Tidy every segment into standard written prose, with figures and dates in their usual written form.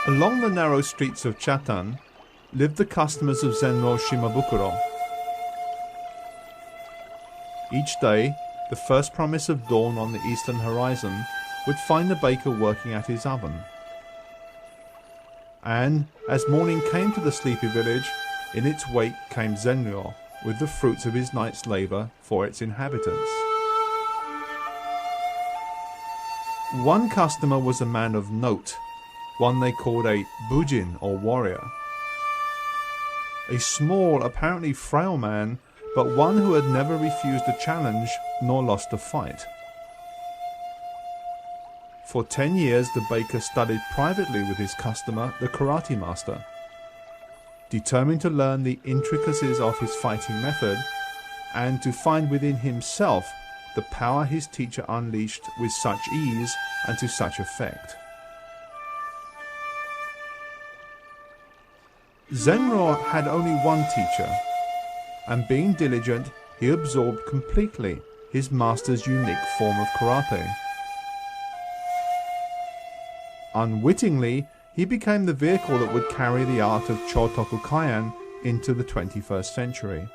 Along the narrow streets of Chatan lived the customers of Zenro Shimabukuro. Each day, the first promise of dawn on the eastern horizon would find the baker working at his oven. And, as morning came to the sleepy village, in its wake came Zenryo, with the fruits of his night's labour for its inhabitants. One customer was a man of note, one they called a bujin or warrior. A small, apparently frail man, but one who had never refused a challenge nor lost a fight. For 10 years the baker studied privately with his customer, the karate master. Determined to learn the intricacies of his fighting method and to find within himself the power his teacher unleashed with such ease and to such effect. Zenro had only one teacher, and being diligent, he absorbed completely his master's unique form of karate. Unwittingly, he became the vehicle that would carry the art of Chotoku Kyan into the 21st century.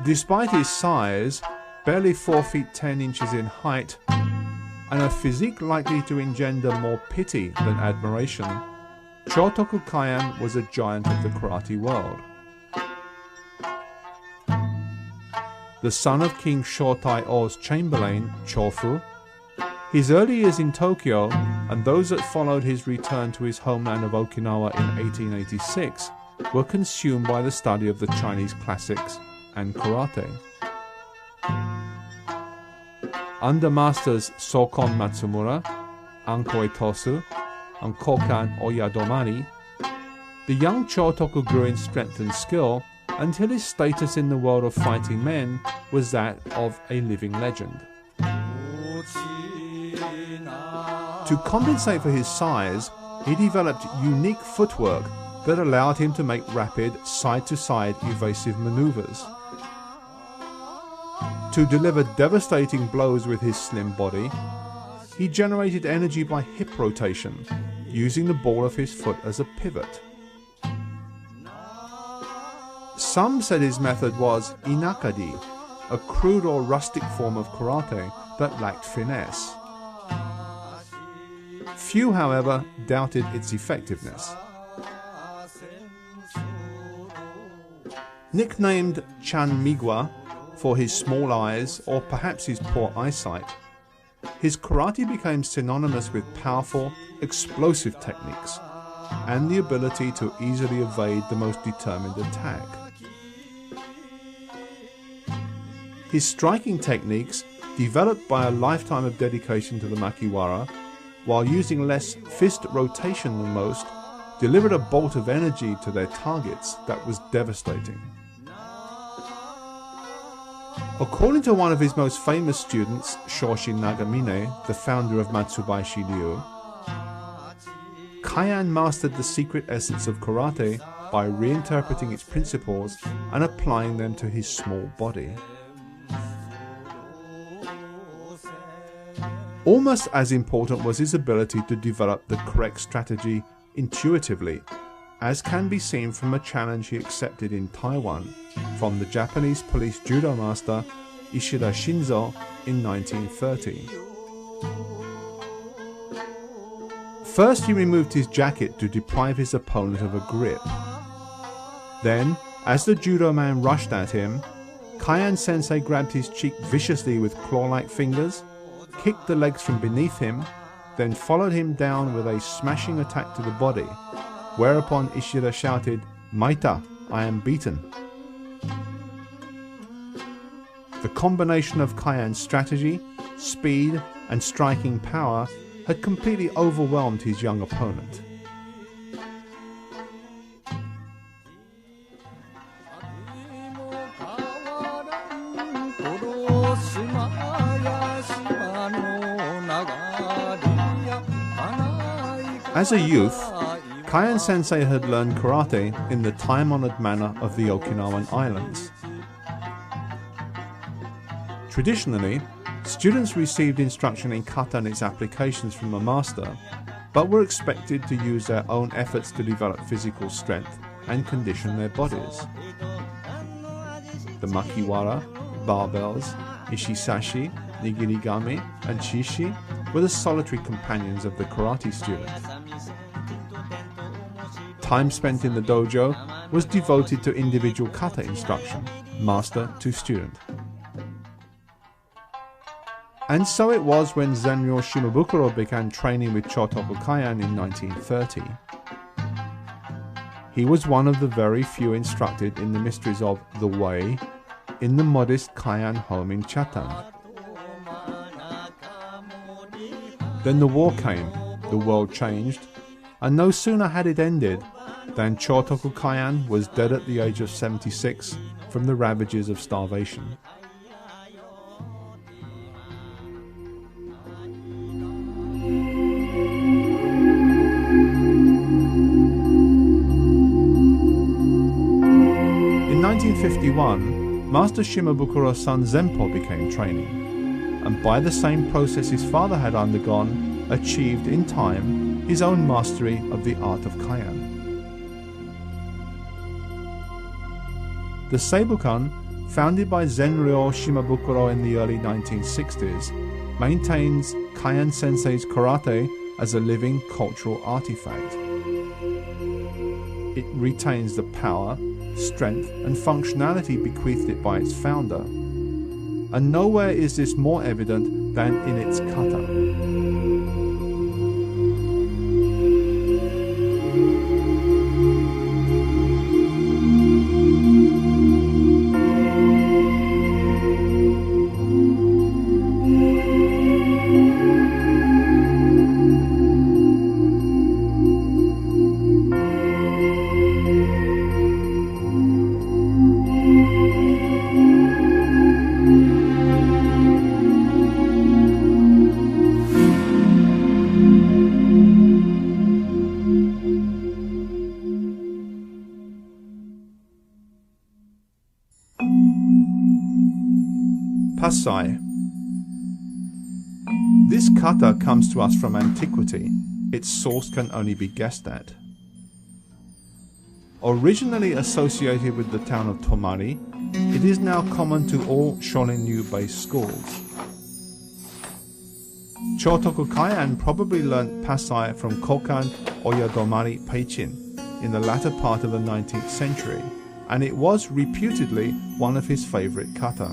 Despite his size, barely 4 feet 10 inches in height, and a physique likely to engender more pity than admiration, Chotoku Kyan was a giant of the karate world. The son of King Shotai-o's chamberlain, Chofu, his early years in Tokyo and those that followed his return to his homeland of Okinawa in 1886 were consumed by the study of the Chinese classics and karate. Under masters Sokon Matsumura, Anko Itosu, and Kokan Oyadomari, the young Chotoku grew in strength and skill until his status in the world of fighting men was that of a living legend. To compensate for his size, he developed unique footwork that allowed him to make rapid, side-to-side evasive maneuvers. To deliver devastating blows with his slim body, he generated energy by hip rotation, using the ball of his foot as a pivot. Some said his method was inakadi, a crude or rustic form of karate that lacked finesse. Few, however, doubted its effectiveness. Nicknamed Chan Migwa for his small eyes or perhaps his poor eyesight, his karate became synonymous with powerful, explosive techniques and the ability to easily evade the most determined attack. His striking techniques, developed by a lifetime of dedication to the makiwara, while using less fist rotation than most, delivered a bolt of energy to their targets that was devastating. According to one of his most famous students, Shoshin Nagamine, the founder of Matsubashi-ryu, Kyan mastered the secret essence of karate by reinterpreting its principles and applying them to his small body. Almost as important was his ability to develop the correct strategy intuitively, as can be seen from a challenge he accepted in Taiwan from the Japanese police judo master Ishida Shinzo in 1930. First, he removed his jacket to deprive his opponent of a grip. Then, as the judo man rushed at him, Kyan sensei grabbed his cheek viciously with claw-like fingers, kicked the legs from beneath him, then followed him down with a smashing attack to the body, whereupon Ishida shouted, "Maita, I am beaten." The combination of Kyan's strategy, speed, and striking power had completely overwhelmed his young opponent. As a youth, Kyan sensei had learned karate in the time-honored manner of the Okinawan Islands. Traditionally, students received instruction in kata and its applications from a master, but were expected to use their own efforts to develop physical strength and condition their bodies. The makiwara, barbells, ishisashi, nigirigami, and shishi were the solitary companions of the karate student. Time spent in the dojo was devoted to individual kata instruction, master to student. And so it was when Zenryo Shimabukuro began training with Chotoku Kyan in 1930. He was one of the very few instructed in the mysteries of the way in the modest Kyan home in Chatham. Then the war came, the world changed, and no sooner had it ended than Chotoku Kyan was dead at the age of 76 from the ravages of starvation. In 1951, Master Shimabukuro's son Zenpo became training, and by the same process his father had undergone, achieved in time his own mastery of the art of Kyan. The seibukan, founded by Zenryo Shimabukuro in the early 1960s, maintains Kyan sensei's karate as a living cultural artifact. It retains the power, strength and functionality bequeathed it by its founder, and nowhere is this more evident than in its kata. Pasai. This kata comes to us from antiquity. Its source can only be guessed at. Originally associated with the town of Tomari, it is now common to all Shorin-ryu based schools. Chotoku Kyan probably learnt Pasai from Kokan Oyadomari Peichin in the latter part of the 19th century, and it was reputedly one of his favorite kata.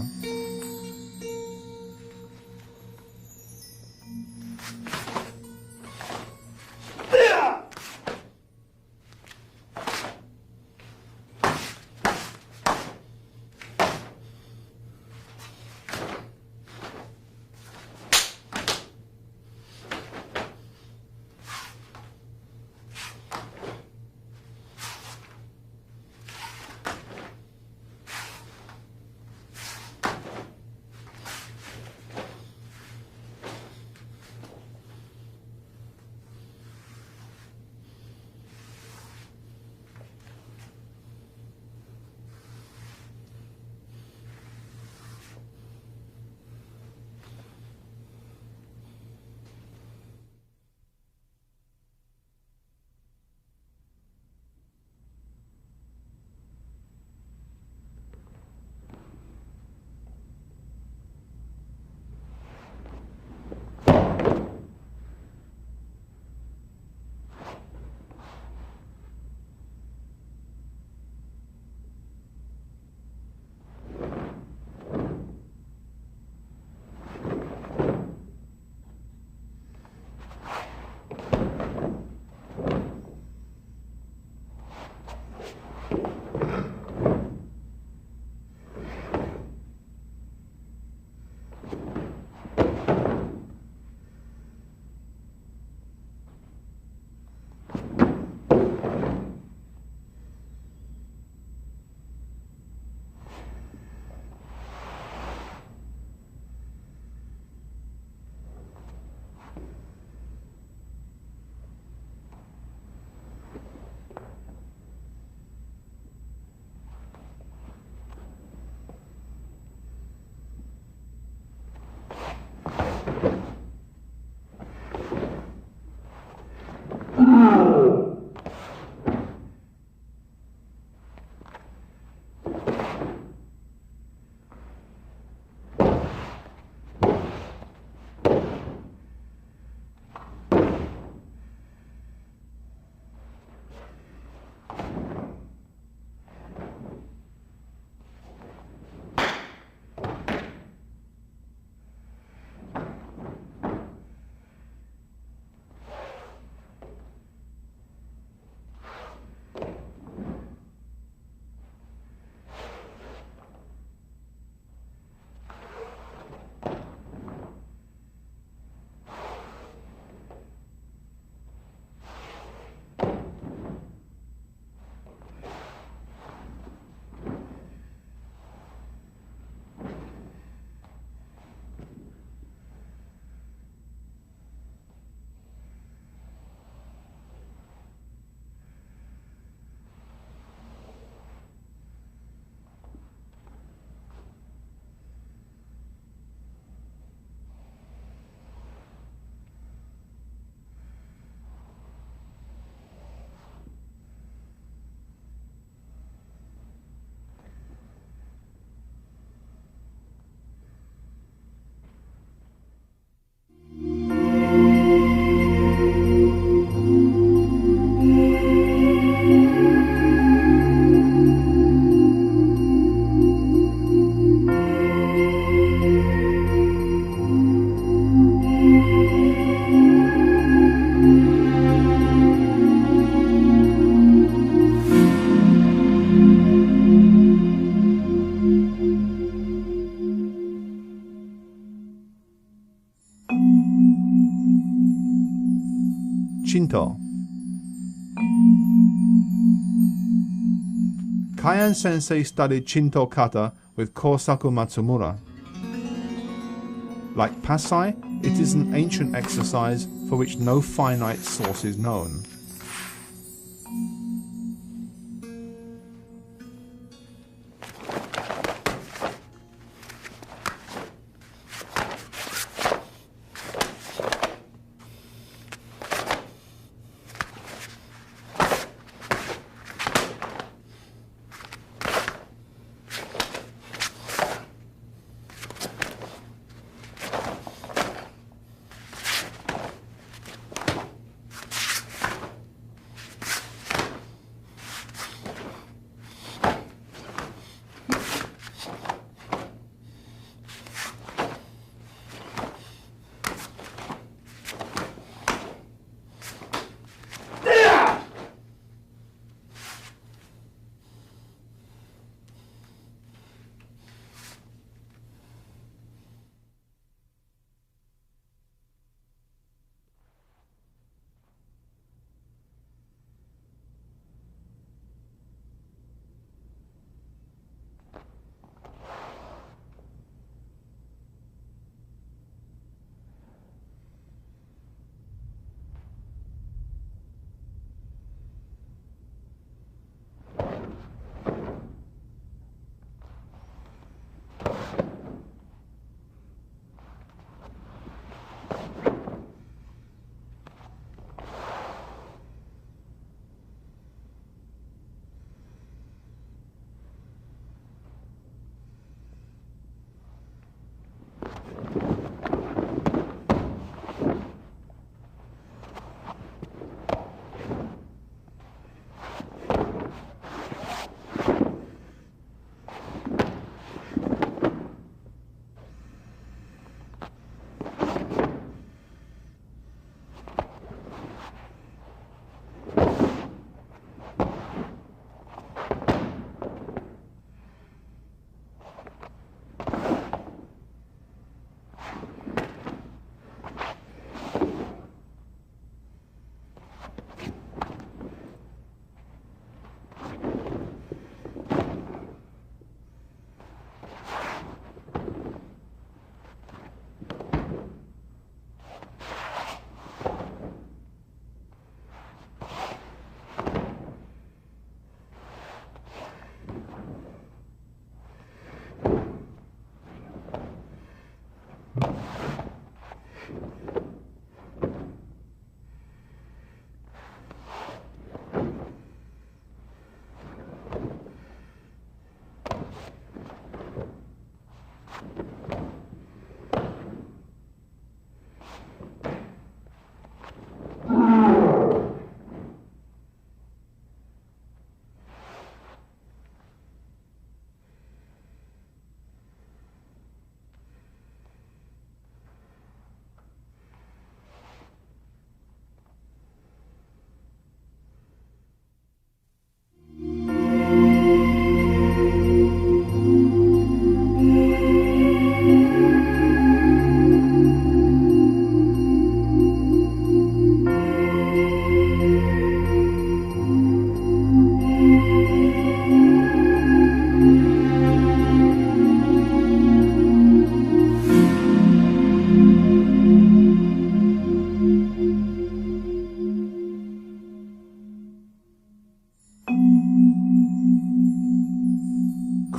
Shinto. Kyan sensei studied Shinto kata with Kosaku Matsumura. Like Passai, it is an ancient exercise for which no finite source is known.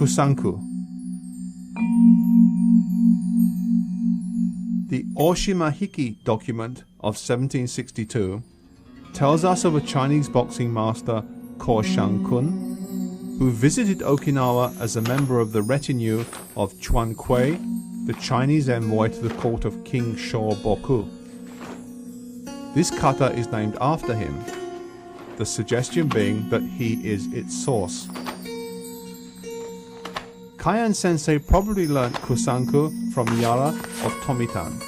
Kusanku. The Oshima Hiki document of 1762 tells us of a Chinese boxing master, Ko Shang-kun, who visited Okinawa as a member of the retinue of Chuan Kui, the Chinese envoy to the court of King Shoboku. This kata is named after him, the suggestion being that he is its source. Kyan sensei probably learnt Kusanku from Yara of Tomitan.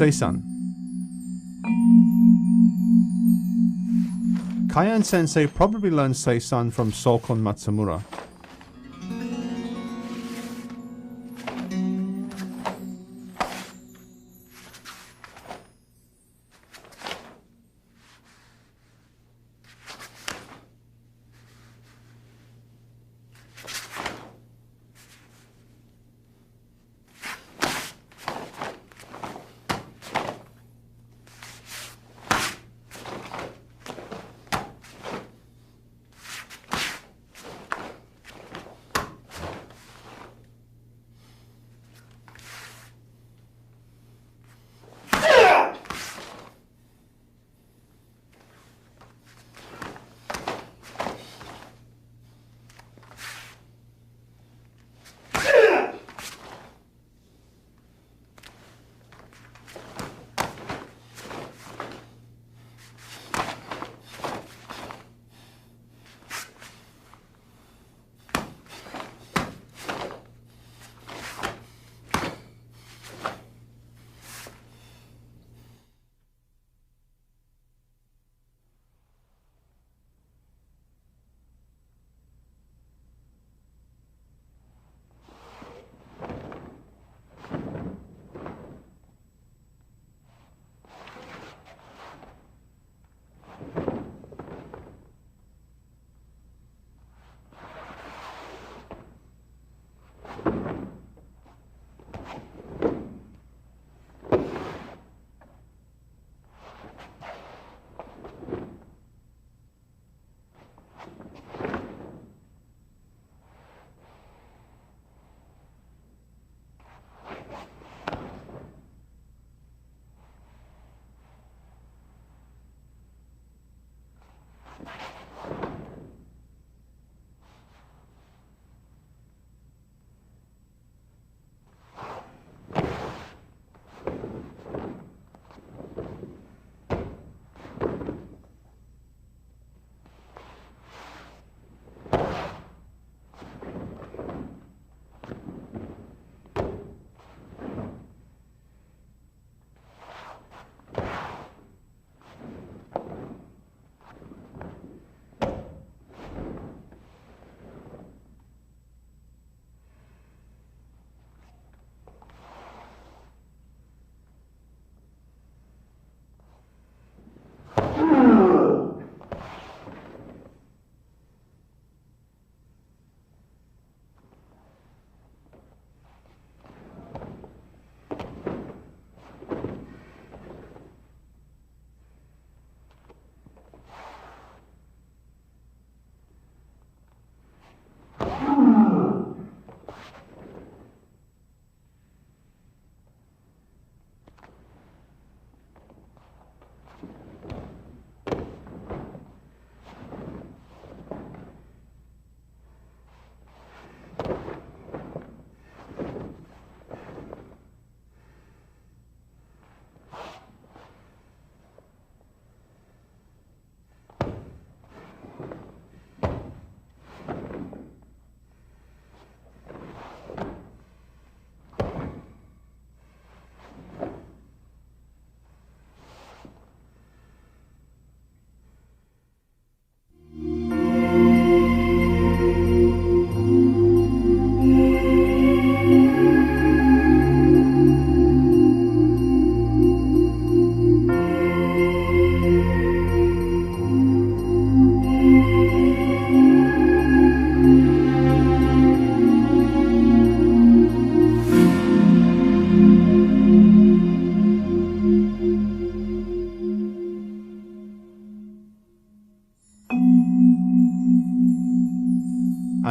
Seisan. Kyan sensei probably learned Seisan from Sokon Matsumura.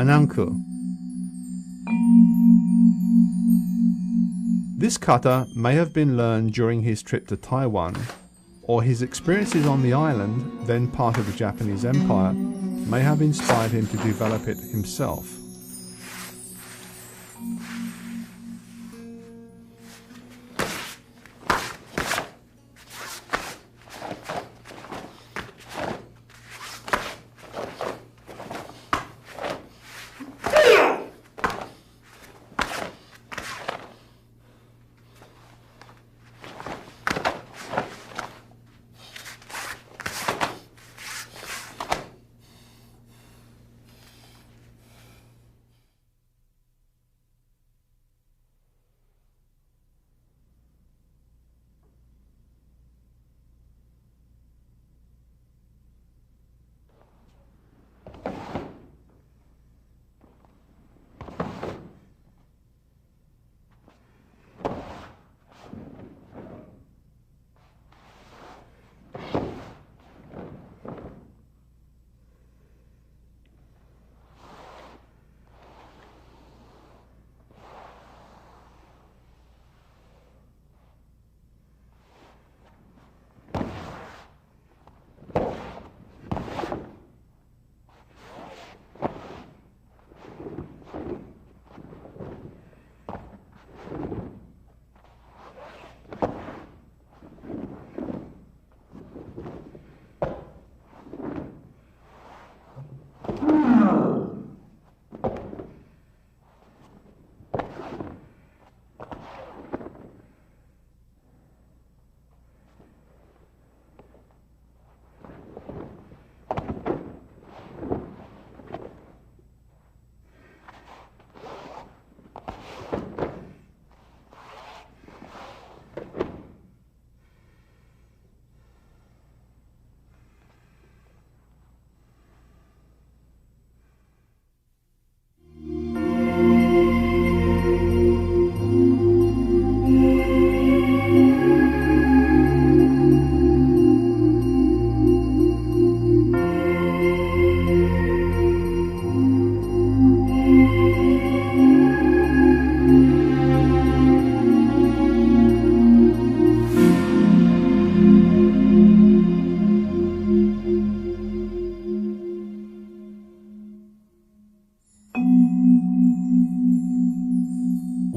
Ananku. This kata may have been learned during his trip to Taiwan, or his experiences on the island, then part of the Japanese Empire, may have inspired him to develop it himself.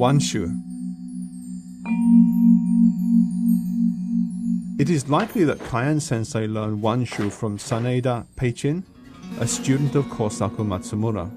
Wanshu. It is likely that Kyan sensei learned Wanshu from Saneda Peichin, a student of Kosaku Matsumura.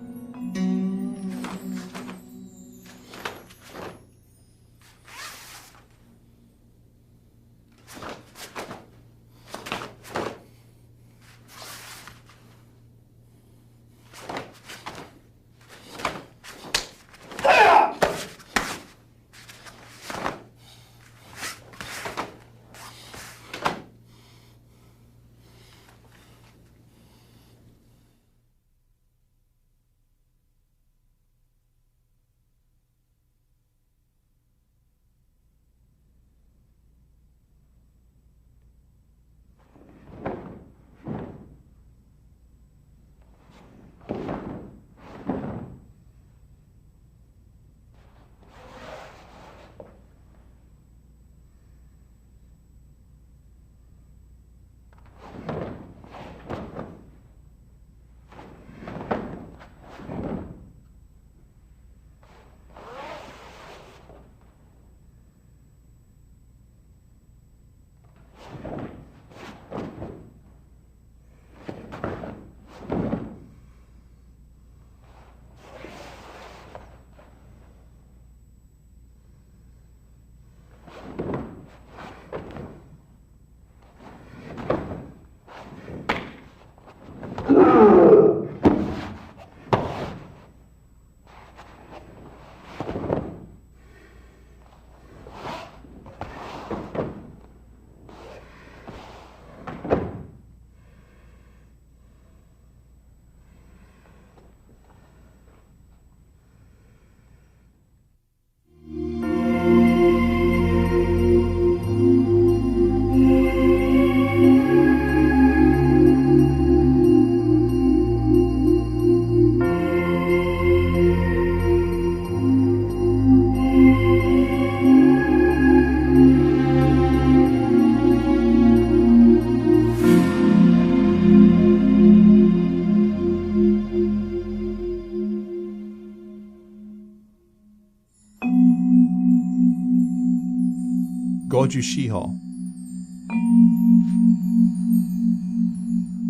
Goju Shiho.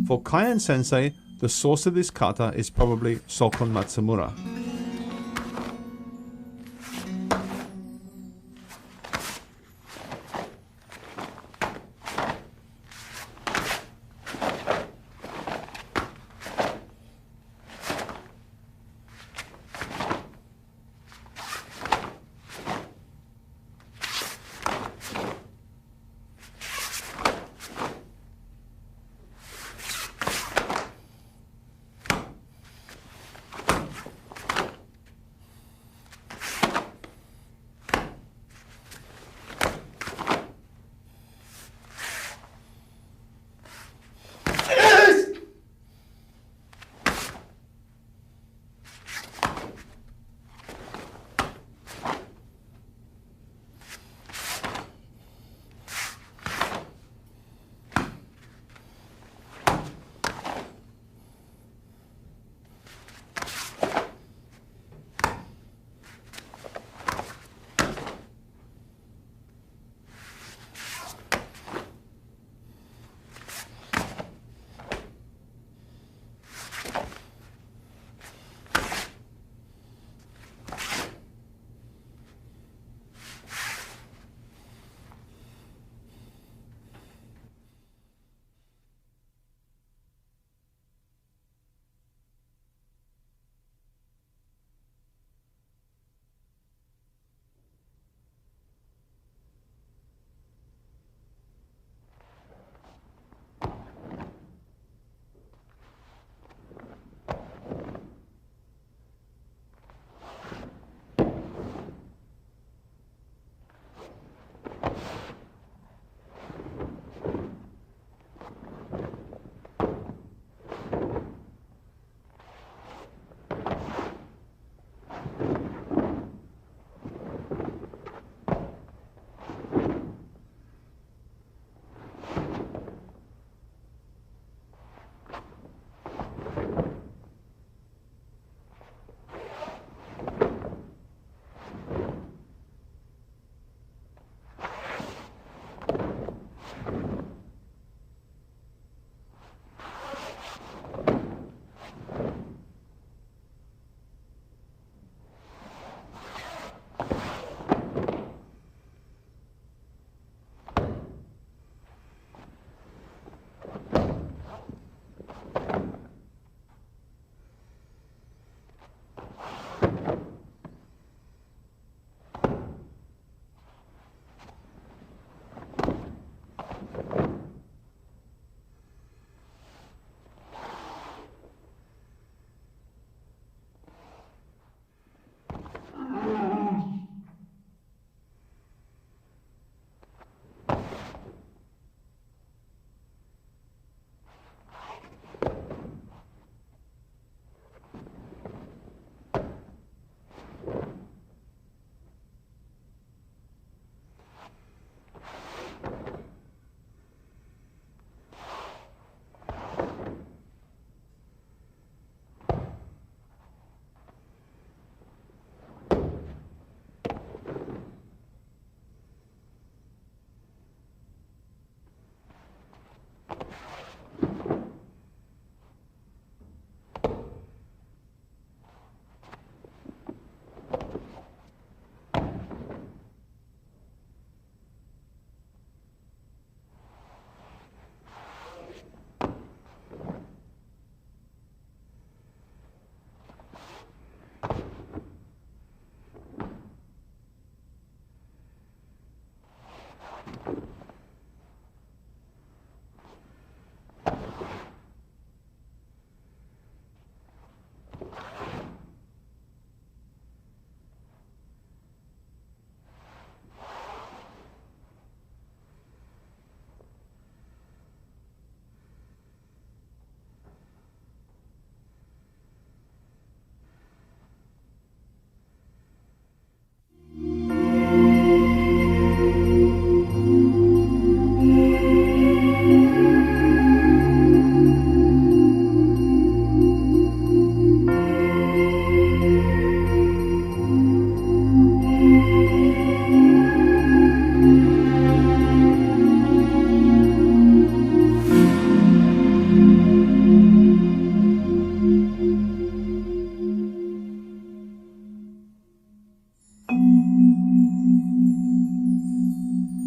For Kyan sensei, the source of this kata is probably Sokon Matsumura.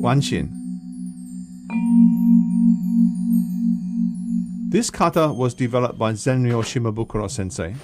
Wanshin. This kata was developed by Zenryo Shimabukuro sensei.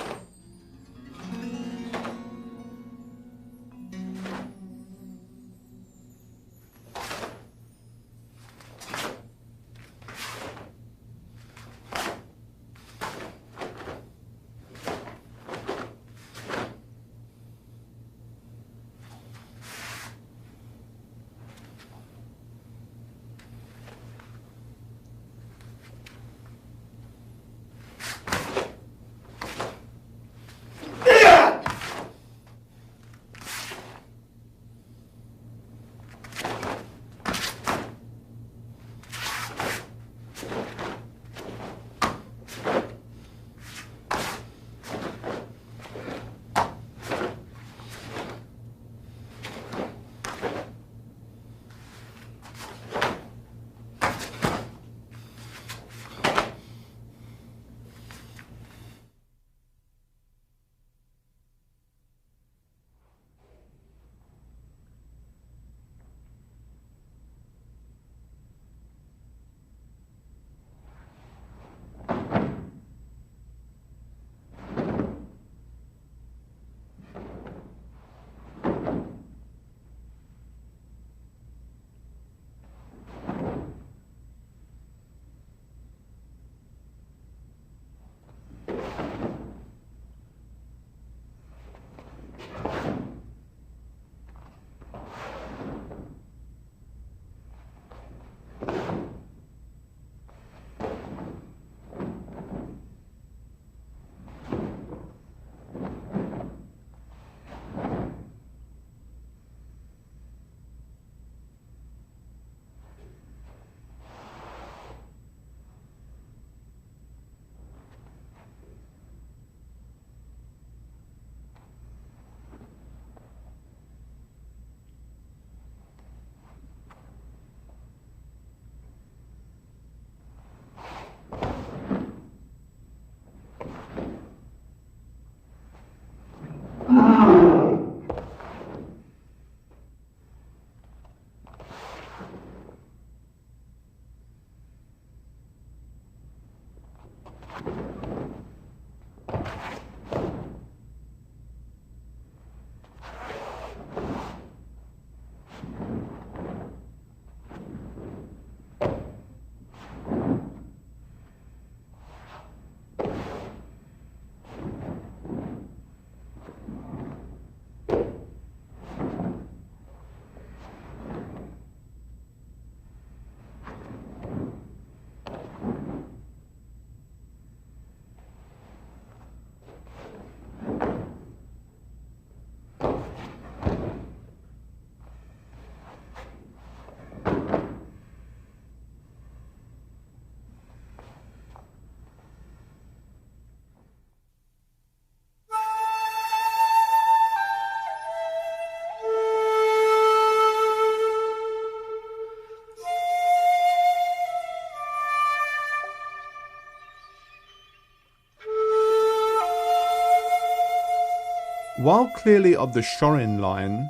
While clearly of the Shorin line,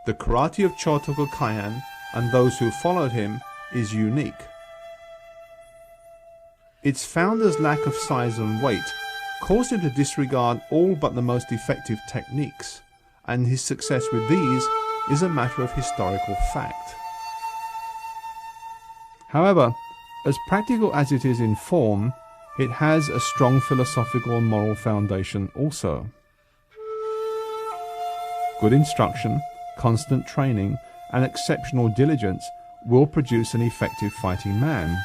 the karate of Chotoku Kyan and those who followed him is unique. Its founder's lack of size and weight caused him to disregard all but the most effective techniques, and his success with these is a matter of historical fact. However, as practical as it is in form, it has a strong philosophical and moral foundation also. Good instruction, constant training, and exceptional diligence will produce an effective fighting man,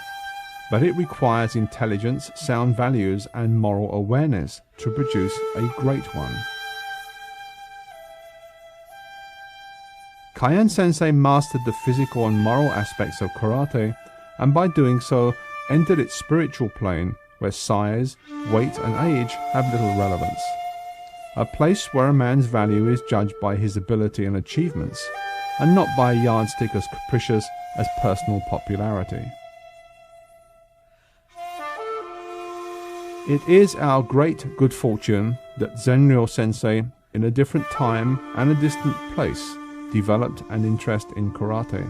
but it requires intelligence, sound values, and moral awareness to produce a great one. Kyan Sensei mastered the physical and moral aspects of karate, and by doing so entered its spiritual plane, where size, weight, and age have little relevance. A place where a man's value is judged by his ability and achievements, and not by a yardstick as capricious as personal popularity. It is our great good fortune that Zenryo Sensei, in a different time and a distant place, developed an interest in karate.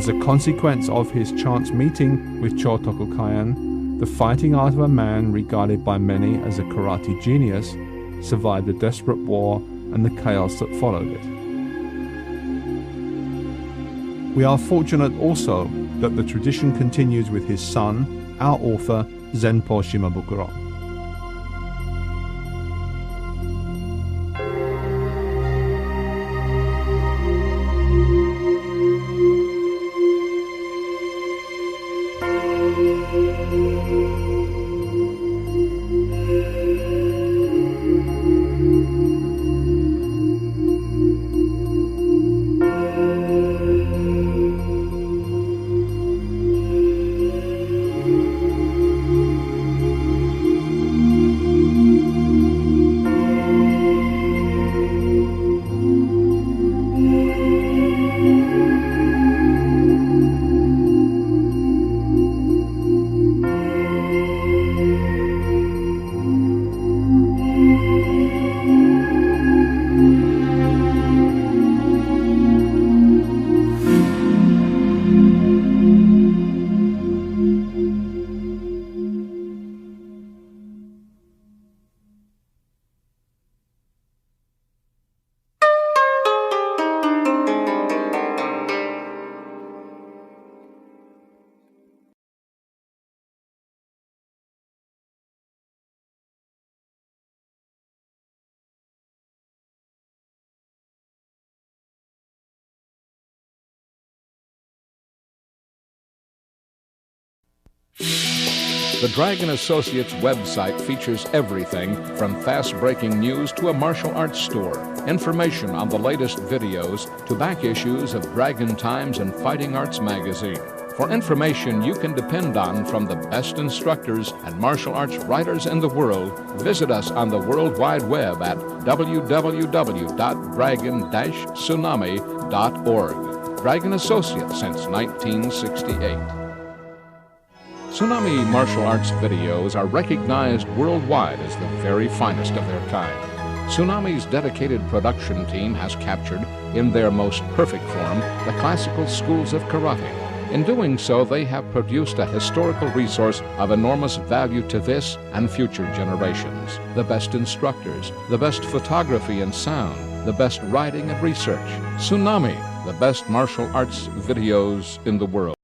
As a consequence of his chance meeting with Chotoku Kyan, the fighting art of a man regarded by many as a karate genius survived the desperate war and the chaos that followed it. We are fortunate also that the tradition continues with his son, our author, Zenpo Shimabukuro. The Dragon Associates website features everything from fast-breaking news to a martial arts store, information on the latest videos to back issues of Dragon Times and Fighting Arts magazine. For information you can depend on from the best instructors and martial arts writers in the world, visit us on the World Wide Web at www.dragon-tsunami.org. Dragon Associates since 1968. Tsunami martial arts videos are recognized worldwide as the very finest of their kind. Tsunami's dedicated production team has captured, in their most perfect form, the classical schools of karate. In doing so, they have produced a historical resource of enormous value to this and future generations. The best instructors, the best photography and sound, the best writing and research. Tsunami, the best martial arts videos in the world.